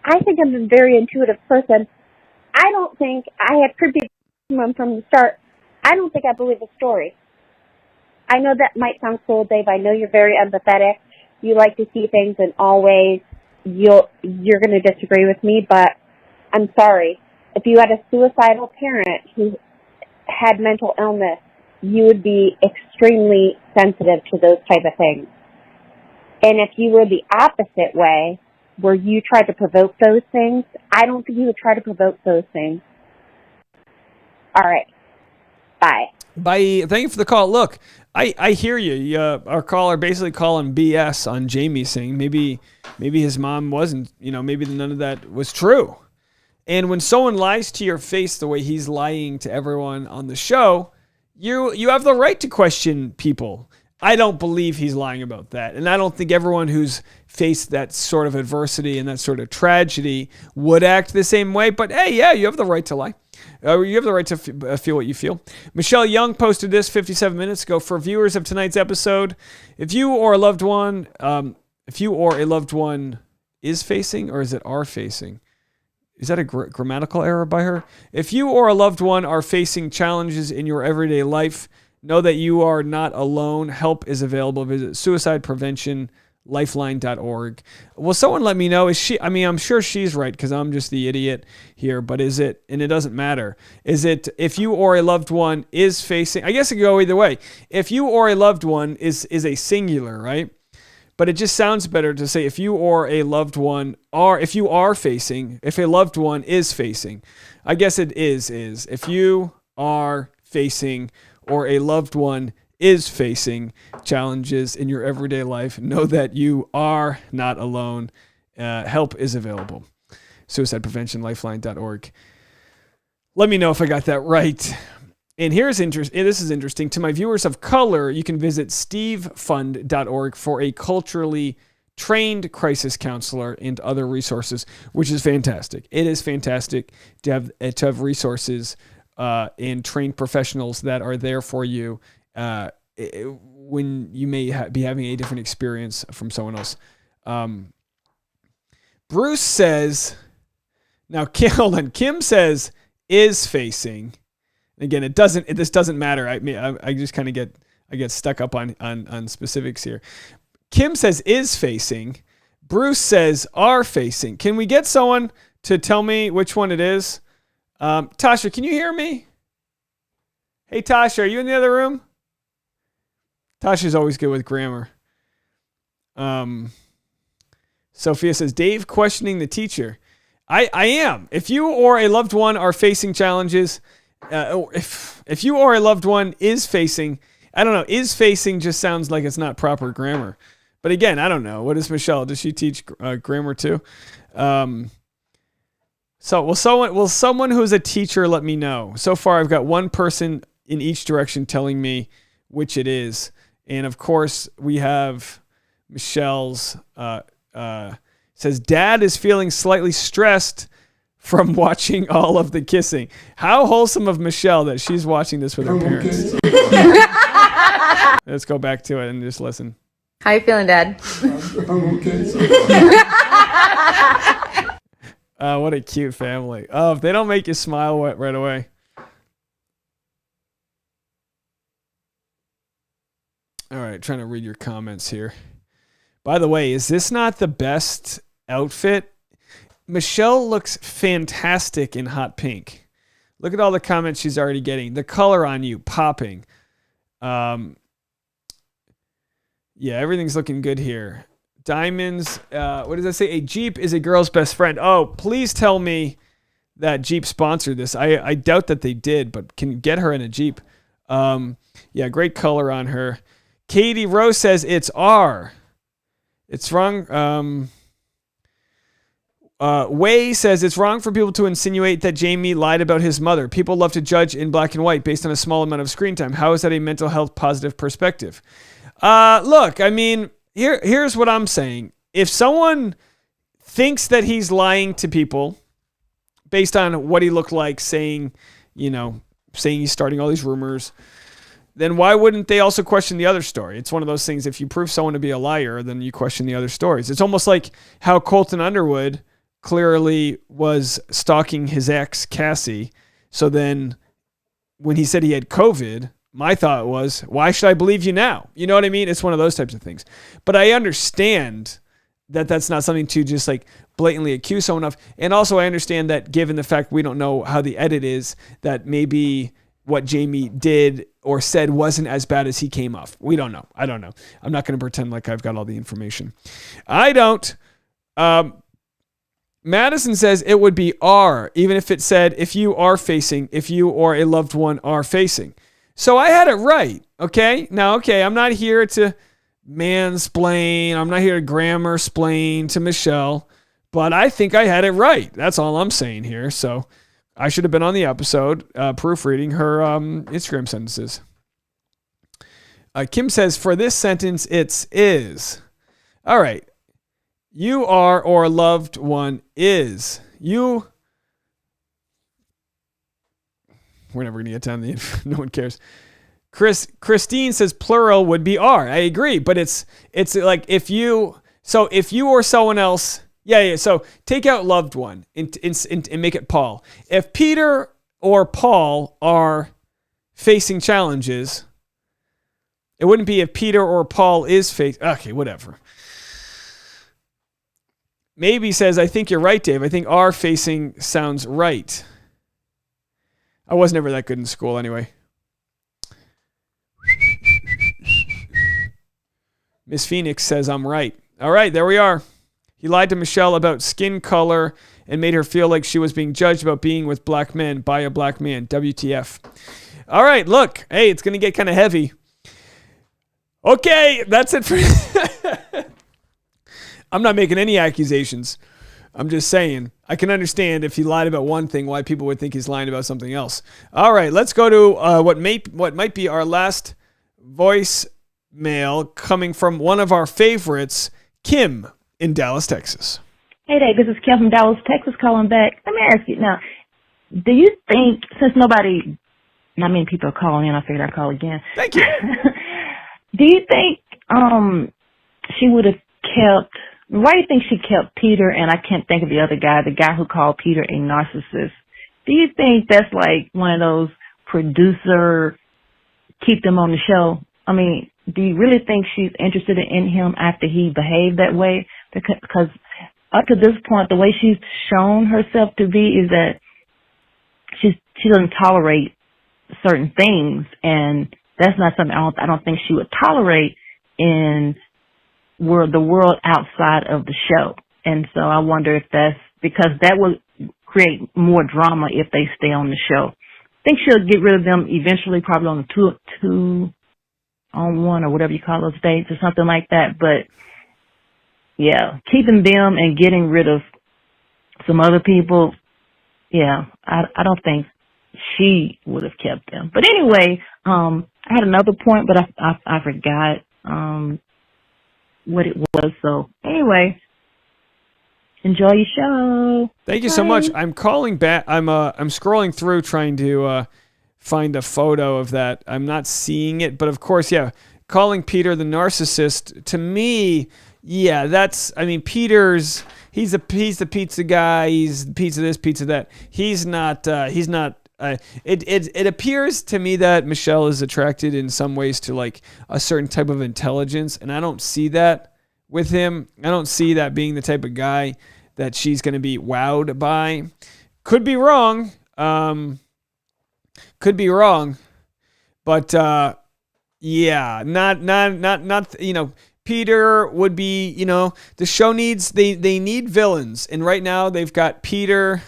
I think I'm a very intuitive person. I don't think I had creepy from the start. I don't think I believe the story. I know that might sound cruel, Dave. I know you're very empathetic. You like to see things in all ways. You're going to disagree with me, but I'm sorry. If you had a suicidal parent who had mental illness, you would be extremely sensitive to those type of things. And if you were the opposite way, where you tried to provoke those things, I don't think you would try to provoke those things. All right. Bye. Bye. Thank you for the call. Look, I hear you. Our caller basically calling BS on Jamie, saying maybe his mom wasn't, maybe none of that was true. And when someone lies to your face the way he's lying to everyone on the show, you have the right to question people. I don't believe he's lying about that. And I don't think everyone who's faced that sort of adversity and that sort of tragedy would act the same way. But hey, yeah, you have the right to lie. You have the right to feel what you feel. Michelle Young posted this 57 minutes ago. For viewers of tonight's episode, if you or a loved one is facing, or is it are facing? Is that a grammatical error by her? If you or a loved one are facing challenges in your everyday life, know that you are not alone. Help is available. Visit suicidepreventionlifeline.org. Will someone let me know? I'm sure she's right, because I'm just the idiot here, but is it, and it doesn't matter, is it if you or a loved one is facing, I guess it could go either way. If you or a loved one is a singular, right? But it just sounds better to say if you or a loved one if you are facing, if a loved one is facing. I guess it is. If you are facing or a loved one is facing challenges in your everyday life, know that you are not alone. Help is available. SuicidePreventionLifeline.org. Let me know if I got that right. And this is interesting. To my viewers of color, you can visit stevefund.org for a culturally trained crisis counselor and other resources, which is fantastic. It is fantastic to have resources and trained professionals that are there for you when you may be having a different experience from someone else. Bruce says, now hold on. Kim says is facing. Again, this doesn't matter. I just kind of get stuck up on specifics here. Kim says is facing. Bruce says are facing. Can we get someone to tell me which one it is? Tasha, can you hear me? Hey, Tasha, are you in the other room? Tasha's always good with grammar. Sophia says, Dave questioning the teacher. I am. If you or a loved one are facing challenges, if you or a loved one is facing, I don't know, is facing just sounds like it's not proper grammar. But again, I don't know. What is Michelle? Does she teach grammar too? So will someone who's a teacher let me know? So far, I've got one person in each direction telling me which it is. And of course, we have Michelle's says, Dad is feeling slightly stressed from watching all of the kissing. How wholesome of Michelle that she's watching this with her parents. Okay. Let's go back to it and just listen. How you feeling, Dad? I'm okay. What a cute family. Oh, if they don't make you smile right away. All right, trying to read your comments here. By the way, is this not the best outfit? Michelle looks fantastic in hot pink. Look at all the comments she's already getting. The color on you, popping. Yeah, everything's looking good here. Diamonds. What does that say? A Jeep is a girl's best friend. Oh, please tell me that Jeep sponsored this. I doubt that they did, but can get her in a Jeep. Yeah, great color on her. Katie Rose says it's R. It's wrong. Way says it's wrong for people to insinuate that Jamie lied about his mother. People love to judge in black and white based on a small amount of screen time. How is that a mental health positive perspective? Look, I mean, here's what I'm saying. If someone thinks that he's lying to people based on what he looked like, saying he's starting all these rumors, then why wouldn't they also question the other story? It's one of those things. If you prove someone to be a liar, then you question the other stories. It's almost like how Colton Underwood clearly was stalking his ex, Cassie. So then when he said he had COVID, my thought was, why should I believe you now? You know what I mean? It's one of those types of things. But I understand that that's not something to just like blatantly accuse someone of. And also I understand that given the fact we don't know how the edit is, that maybe what Jamie did or said wasn't as bad as he came off. We don't know. I don't know. I'm not going to pretend like I've got all the information. I don't. Madison says it would be R, even if it said if you are facing, if you or a loved one are facing. So I had it right, okay? Now, okay, I'm not here to mansplain. I'm not here to grammar-splain to Michelle, but I think I had it right. That's all I'm saying here. So I should have been on the episode proofreading her Instagram sentences. Kim says, for this sentence, it's is. All right. You are or a loved one is. You. We're never going to get down the info. No one cares. Christine says plural would be are. I agree, but it's like if you or someone else. Yeah. So take out loved one and make it Paul. If Peter or Paul are facing challenges, it wouldn't be if Peter or Paul is facing. Okay, whatever. Maybe says, I think you're right, Dave. I think are facing sounds right. I was never that good in school anyway. Miss Phoenix says, I'm right. All right, there we are. He lied to Michelle about skin color and made her feel like she was being judged about being with black men by a black man. WTF. All right, look. Hey, it's going to get kind of heavy. Okay, that's it for... I'm not making any accusations. I'm just saying, I can understand if he lied about one thing, why people would think he's lying about something else. All right, let's go to what might be our last voicemail coming from one of our favorites, Kim in Dallas, Texas. Hey, Dave, this is Kim from Dallas, Texas calling back. Let me ask you now, do you think, since not many people are calling in, I figured I'd call again. Thank you. Do you think she would have why do you think she kept Peter, and I can't think of the other guy, the guy who called Peter a narcissist? Do you think that's like one of those producer keep them on the show? I mean, do you really think she's interested in him after he behaved that way? Because up to this point, the way she's shown herself to be is that she doesn't tolerate certain things, and that's not something I don't think she would tolerate in the world outside of the show. And so I wonder if that's because that would create more drama if they stay on the show. I think she'll get rid of them eventually, probably on the 2-on-1 or whatever you call those dates or something like that. But yeah, keeping them and getting rid of some other people, yeah, I don't think she would have kept them. But anyway, I had another point, but I forgot what it was. So anyway, enjoy your show. Thank you so much. I'm calling back. I'm scrolling through trying to find a photo of that. I'm not seeing it, but of course, yeah. Calling Peter the narcissist, to me, yeah, Peter's he's the pizza guy. He's pizza this, pizza that. He's not. It appears to me that Michelle is attracted in some ways to like a certain type of intelligence, and I don't see that with him. I don't see that being the type of guy that she's going to be wowed by. Could be wrong. But yeah, not. Peter would be. The show needs they need villains, and right now they've got Peter,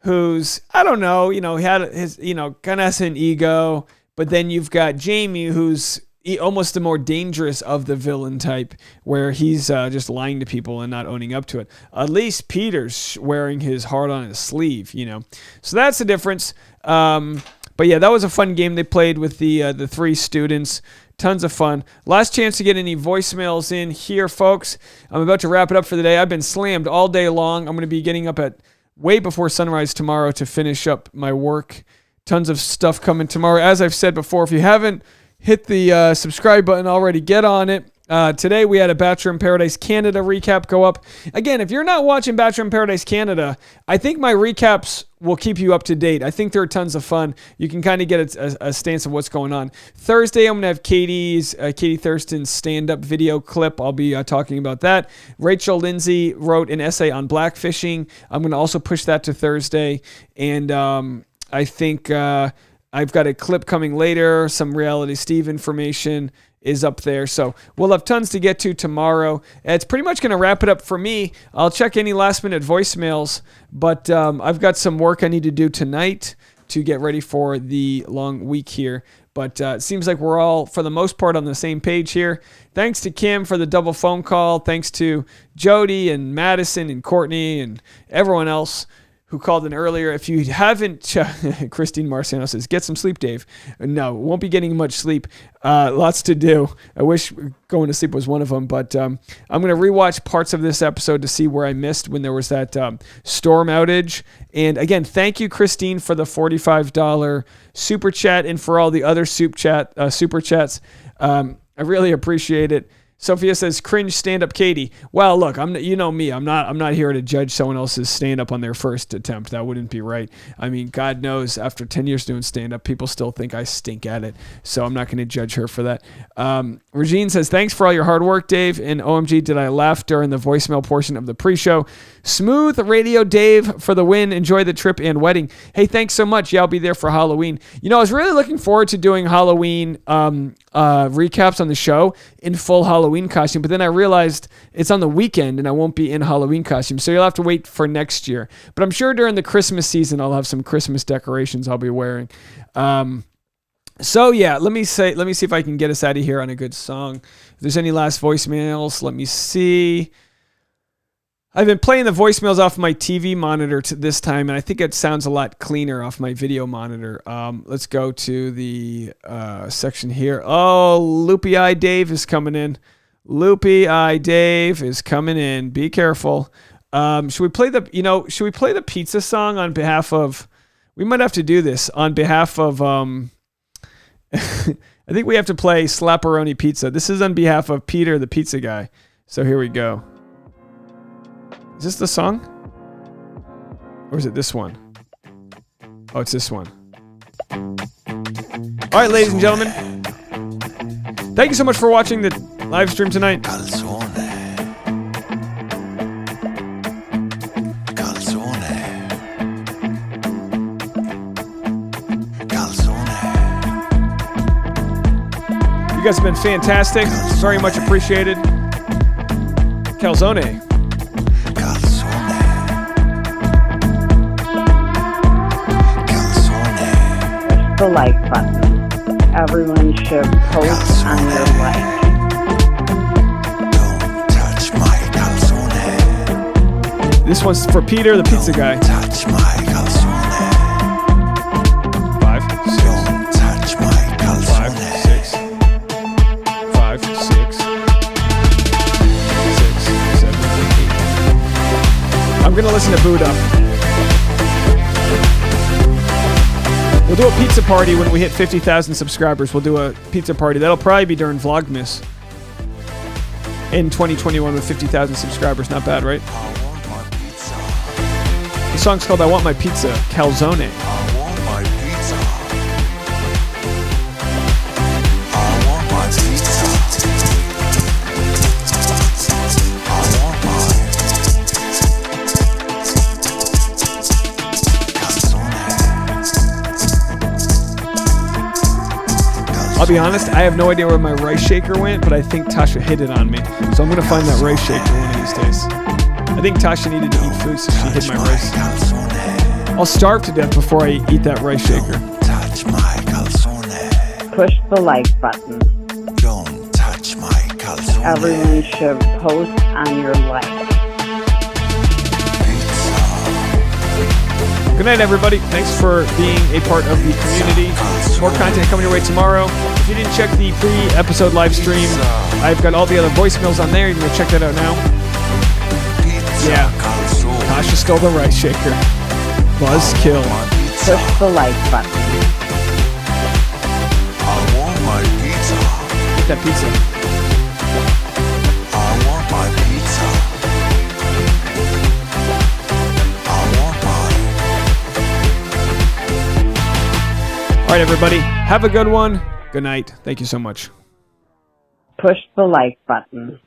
who's, I don't know, he had his, kind of has an ego, but then you've got Jamie, who's almost the more dangerous of the villain type, where he's just lying to people and not owning up to it. At least Peter's wearing his heart on his sleeve, So that's the difference. But yeah, that was a fun game they played with the 3 students. Tons of fun. Last chance to get any voicemails in here, folks. I'm about to wrap it up for the day. I've been slammed all day long. I'm going to be getting up at way before sunrise tomorrow to finish up my work. Tons of stuff coming tomorrow. As I've said before, if you haven't hit the subscribe button already, get on it. Today we had a Bachelor in Paradise Canada recap go up. Again, if you're not watching Bachelor in Paradise Canada, I think my recaps will keep you up to date. I think they're tons of fun. You can kind of get a stance of what's going on. Thursday, I'm going to have Katie Thurston's stand-up video clip. I'll be talking about that. Rachel Lindsay wrote an essay on blackfishing. I'm going to also push that to Thursday. And I think I've got a clip coming later, some Reality Steve information is up there. So we'll have tons to get to tomorrow. It's pretty much going to wrap it up for me. I'll check any last minute voicemails, but I've got some work I need to do tonight to get ready for the long week here. But it seems like we're all, for the most part, on the same page here. Thanks to Kim for the double phone call. Thanks to Jody and Madison and Courtney and everyone else who called in earlier. If you haven't, Christine Marciano says, get some sleep, Dave. No, won't be getting much sleep. Lots to do. I wish going to sleep was one of them, but I'm going to rewatch parts of this episode to see where I missed when there was that storm outage. And again, thank you, Christine, for the $45 super chat and for all the other super chats. I really appreciate it. Sophia says, cringe stand-up Katie. Well, look, you know me. I'm not here to judge someone else's stand-up on their first attempt. That wouldn't be right. I mean, God knows, after 10 years doing stand-up, people still think I stink at it. So I'm not going to judge her for that. Regine says, thanks for all your hard work, Dave. And OMG, did I laugh during the voicemail portion of the pre-show. Smooth radio Dave for the win. Enjoy the trip and wedding. Hey, thanks so much. Yeah, I'll be there for Halloween. I was really looking forward to doing Halloween recaps on the show in full Halloween costume, but then I realized it's on the weekend and I won't be in Halloween costume, so you'll have to wait for next year. But I'm sure during the Christmas season I'll have some Christmas decorations I'll be wearing. So yeah, let me see if I can get us out of here on a good song. If there's any last voicemails, let me see. I've been playing the voicemails off my TV monitor this time, and I think it sounds a lot cleaner off my video monitor. Let's go to the section here. Oh, Loopy Eye Dave is coming in. Loopy Eye Dave is coming in. Be careful. Should we play the pizza song on behalf of We might have to do this on behalf of I think we have to play Slapperoni Pizza. This is on behalf of Peter, the pizza guy. So here we go. Is this the song? Or is it this one? Oh, it's this one. All right, ladies and gentlemen. Thank you so much for watching the live stream tonight. You guys have been fantastic. Very much appreciated. Calzone. Push the like button. Everyone should post on your like. Don't touch my calzone. This one's for Peter, the pizza guy. Touch my calzone. 5, 6. Don't touch my calzone. 5, 6. 5, 6. 6, 7, 8. I'm gonna listen to Boot Up. We'll do a pizza party when we hit 50,000 subscribers. We'll do a pizza party. That'll probably be during Vlogmas in 2021 with 50,000 subscribers. Not bad, right? I want my pizza. The song's called I Want My Pizza, Calzone. I want my pizza. I want my pizza. I want my calzone. I'll be honest, I have no idea where my rice shaker went, but I think Tasha hid it on me. So I'm going to find that rice shaker one of these days. I think Tasha needed to eat food, so she hid my rice. I'll starve to death before I eat that rice shaker. Touch my calzone. Push the like button. Don't touch my calzone. Everyone should post on your like. Good night, everybody. Thanks for being a part of the community. More content coming your way tomorrow. If you didn't check the pre-episode live stream, I've got all the other voicemails on there. You can go check that out now. Yeah. Tasha stole the rice shaker. Buzzkill. Push the like button. I want my pizza. Get that pizza. I want my pizza. I want my. All right, everybody. Have a good one. Good night. Thank you so much. Push the like button.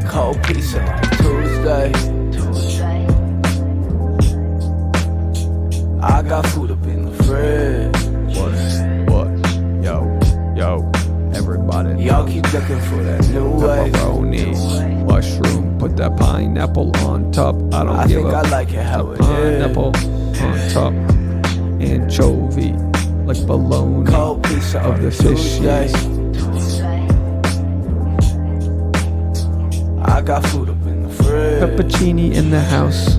Cold pizza Tuesday. I got food up in the fridge. What? Yo, everybody. Y'all keep looking for that new way. Pepperoni, mushroom, put that pineapple on top. I don't I give think a I like it how it pineapple is. on top. Anchovy, like bologna Cold pizza of on the Tuesday. fishies. I got food up in the fridge. Peppercini in the house.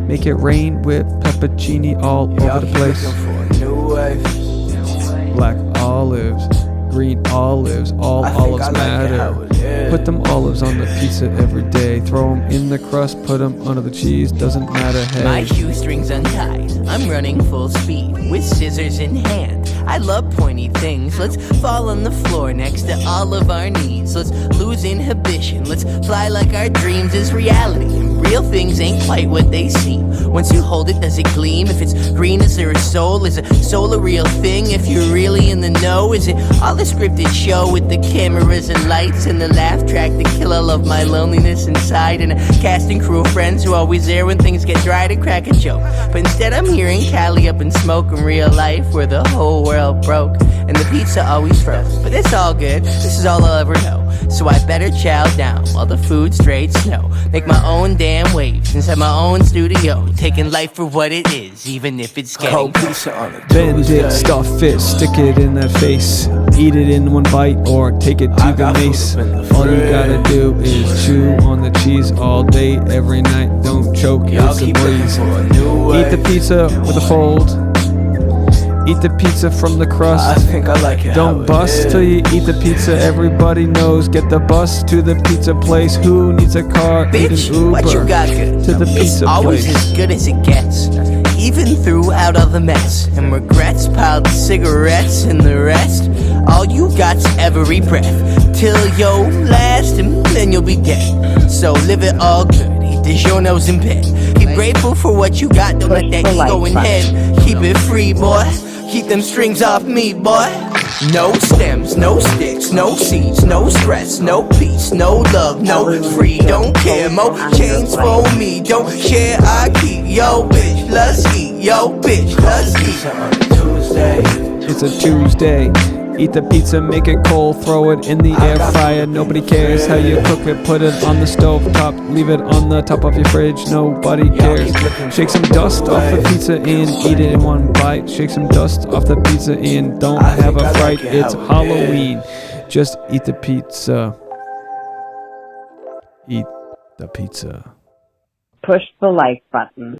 Make it rain with peppercini all Y'all over the keep place. looking for a new way. Black olives, green olives, all I think olives I like it how matter. it is. Put them olives on the pizza every day. Throw them in the crust, put them under the cheese, doesn't matter. My Hey, shoestrings untied. I'm running full speed with scissors in hand. I love pointy things. Let's fall on the floor next to all of our needs. Let's lose inhibition. Let's fly like our dreams is reality. And real things ain't quite what they seem. Once you hold it, does it gleam? If it's green, is there a soul? Is a soul a real thing? If you're really in the know, is it all a scripted show with the cameras and lights and the laugh track to kill all of my loneliness inside? And a casting crew of friends who are always there when things get dry to crack a joke. But instead I'm hearing Cali up in smoke in real life where the whole world broke. and the pizza always froze. But it's all good, this is all I'll ever know. So I better chow down while the food's straight snow. Make my own damn waves inside my own studio, taking life for what it is, even if it's getting Cold pizza on a Bend it, Tuesday. stuff it, stick it in that face. Eat it in one bite or take it to I the got food mace. up in the All you fridge. gotta do is chew on the cheese all day, every night. Don't choke, Y'all it's a keep looking breeze. for a new way. Eat the pizza with a fold. Eat the pizza from the I crust. think I like it. Don't bust till you eat the pizza. Everybody knows. Get the bus to the pizza place. Who needs a car? Eat Bitch, an Uber what you got good? to the It's pizza always place. as good as it gets, even throughout all the mess and regrets, piled cigarettes and the rest. All you got's every breath till your last, and then you'll be dead. So live it all good. Eat the journos in bed. Be grateful for what you got. Don't let that Push the ego like in head. Keep it free, boy. Keep them strings off me, boy. No stems, no sticks, no seeds, no stress, no peace, no love, no free. Don't care, more chains for me. Don't share, I keep. Yo, bitch, let's eat. Yo, bitch, let's eat. Pizza on a Tuesday. It's a Tuesday. Eat the pizza, make it cold, throw it in the air fryer. Nobody cares how you cook it. Put it on the stove top, leave it on the top of your fridge. Nobody cares. Shake some dust off the pizza and eat it in one bite. Shake some dust off the pizza and don't have a fright. It's Halloween. Just eat the pizza. Eat the pizza. Push the like button.